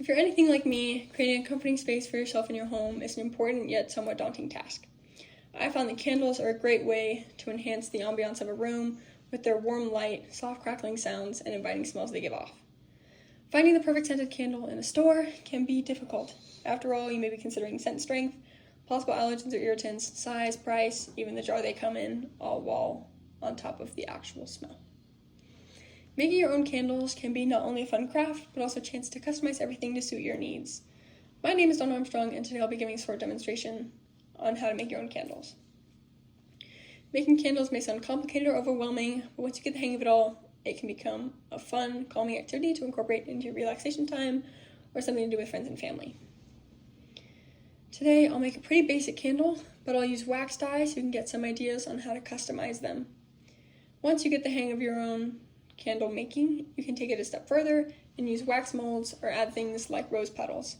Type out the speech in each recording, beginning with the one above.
If you're anything like me, creating a comforting space for yourself in your home is an important yet somewhat daunting task. I found that candles are a great way to enhance the ambiance of a room with their warm light, soft crackling sounds, and inviting smells they give off. Finding the perfect scented candle in a store can be difficult. After all, you may be considering scent strength, possible allergens or irritants, size, price, even the jar they come in, all while on top of the actual smell. Making your own candles can be not only a fun craft, but also a chance to customize everything to suit your needs. My name is Armstrong, and today I'll be giving a short demonstration on how to make your own candles. Making candles may sound complicated or overwhelming, but once you get the hang of it all, it can become a fun, calming activity to incorporate into your relaxation time or something to do with friends and family. Today, I'll make a pretty basic candle, but I'll use wax dye so you can get some ideas on how to customize them. Once you get the hang of your own candle making, you can take it a step further and use wax molds or add things like rose petals.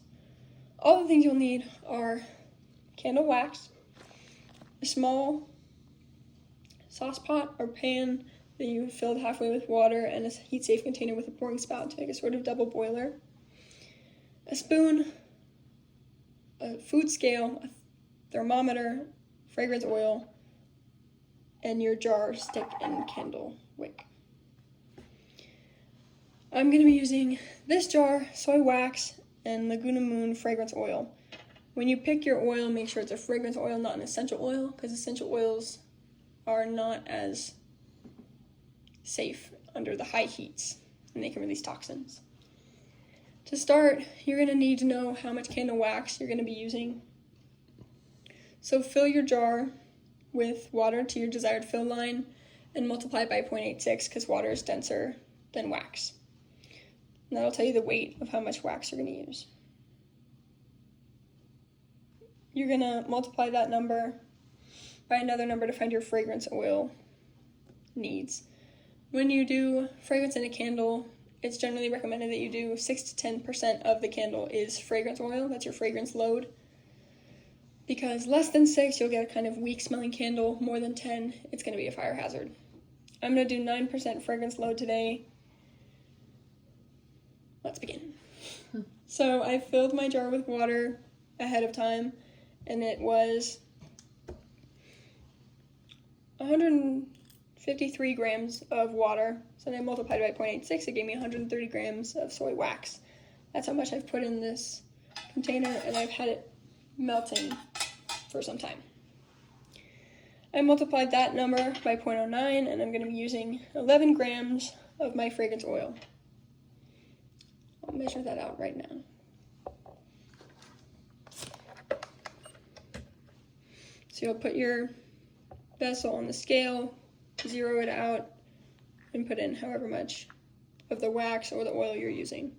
All the things you'll need are candle wax, a small sauce pot or pan that you filled halfway with water, and a heat-safe container with a pouring spout to make a sort of double boiler, a spoon, a food scale, a thermometer, fragrance oil, and your jar, stick, and candle wick. I'm going to be using this jar, soy wax, and Laguna Moon fragrance oil. When you pick your oil, make sure it's a fragrance oil, not an essential oil, because essential oils are not as safe under the high heats, and they can release toxins. To start, you're going to need to know how much candle wax you're going to be using. So fill your jar with water to your desired fill line and multiply by 0.86 because water is denser than wax. And that'll tell you the weight of how much wax you're going to use. You're going to multiply that number by another number to find your fragrance oil needs. When you do fragrance in a candle, it's generally recommended that you do 6 to 10% of the candle is fragrance oil. That's your fragrance load. Because less than 6, you'll get a kind of weak smelling candle. More than 10, it's going to be a fire hazard. I'm going to do 9% fragrance load today. Let's begin. So I filled my jar with water ahead of time, and it was 153 grams of water. So then I multiplied by 0.86, it gave me 130 grams of soy wax. That's how much I've put in this container, and I've had it melting for some time. I multiplied that number by 0.09, and I'm going to be using 11 grams of my fragrance oil. I'll measure that out right now. So you'll put your vessel on the scale, zero it out, and put in however much of the wax or the oil you're using.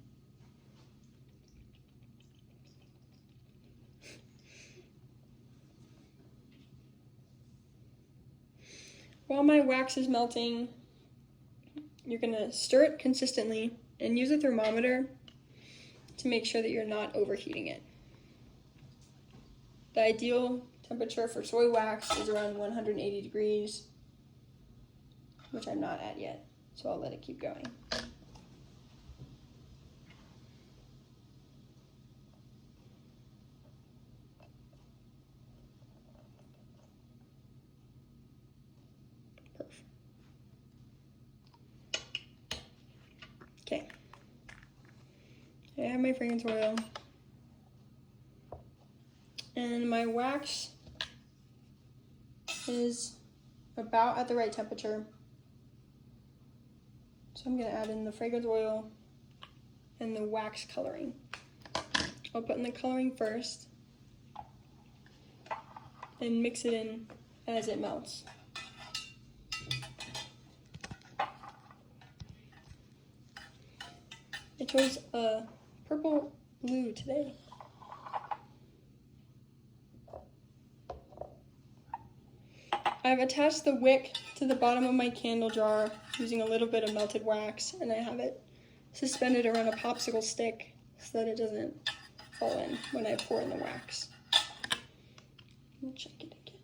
While my wax is melting, you're going to stir it consistently and use a thermometer to make sure that you're not overheating it. The ideal temperature for soy wax is around 180 degrees, which I'm not at yet, so I'll let it keep going. Perfect. Okay. I have my fragrance oil, and my wax is about at the right temperature. So I'm going to add in the fragrance oil and the wax coloring. I'll put in the coloring first and mix it in as it melts. I chose a purple blue today. I've attached the wick to the bottom of my candle jar using a little bit of melted wax, and I have it suspended around a popsicle stick so that it doesn't fall in when I pour in the wax. I'll check it again.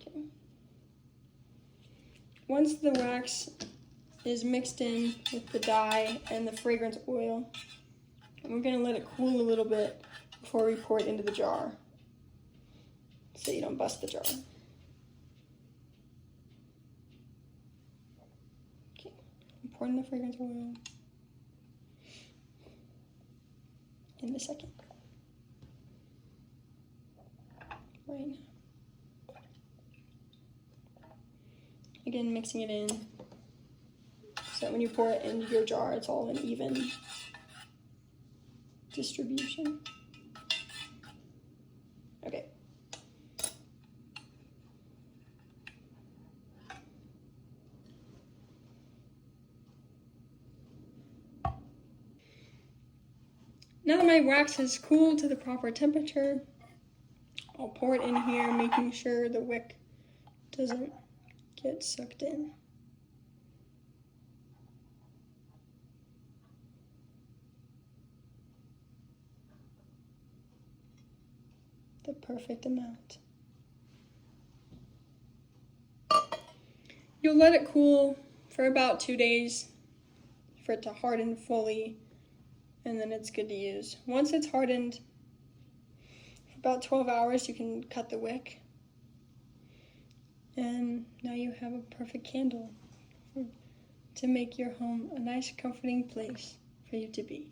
Okay. Once the wax is mixed in with the dye and the fragrance oil, and we're going to let it cool a little bit before we pour it into the jar, so you don't bust the jar. Okay, I'm pouring the fragrance oil in the second. Right now. Again, mixing it in so that when you pour it into your jar, it's all an even distribution. Okay. Now that my wax has cooled to the proper temperature, I'll pour it in here, making sure the wick doesn't get sucked in. The perfect amount. You'll let it cool for about 2 days for it to harden fully, and then it's good to use. Once it's hardened, for about 12 hours, you can cut the wick. And now you have a perfect candle to make your home a nice, comforting place for you to be.